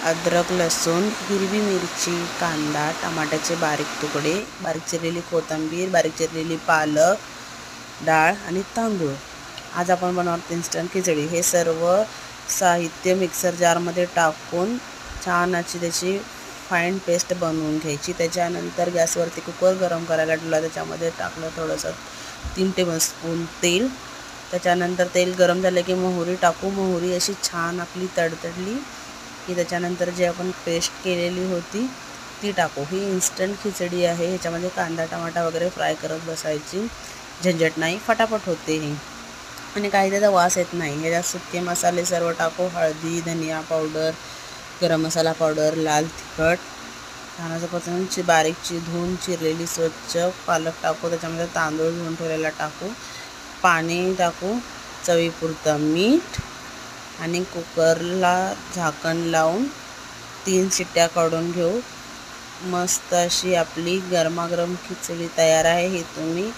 अद्रक, लसूण, हिरवी मिरची, कांदा, टमाट्याचे बारीक तुकडे, बारीक चिरलेली कोथिंबीर, बारीक चिरलेली पालक, डाळ आणि तांदूळ. आज आपण बनवणार इन्स्टंट खिचडी. हे सर्व साहित्य मिक्सर जारमध्ये टाकून छान अशी त्याची फाईन पेस्ट बनवून घ्यायची. त्याच्यानंतर गॅसवरती कुकर गरम करायला ठेवला. त्याच्यामध्ये टाकलं थोडंसं 3 टेबलस्पून तेल. त्याच्यानंतर तेल गरम झालं की मोहरी टाकू. मोहरी अशी छान आपली तडतडली की त्याच्यानंतर जे आपण पेस्ट केलेली होती ती टाकू. ही इन्स्टंट खिचडी आहे. ह्याच्यामध्ये कांदा टमाटा वगैरे फ्राय करत बसायची झंझट नाही, फटाफट होते हे आणि काही त्याचा वास येत नाही. ह्याच्यात सुके मसाले सर्व टाकू. हळदी, धनिया पावडर, गरम मसाला पावडर, लाल तिखट, छान बारीक धुवून चिरलेली स्वच्छ पालक टाकू. त्याच्यामध्ये तांदूळ धुवून ठेवलेला टाकू. पाणी टाकू, चवीपुरतं मीठ आणि कुकरला झाकण लावून 3 शिट्ट्या काढून घेऊ. मस्त अशी आपली गरमागरम खिचडी तयार आहे. ही तुम्ही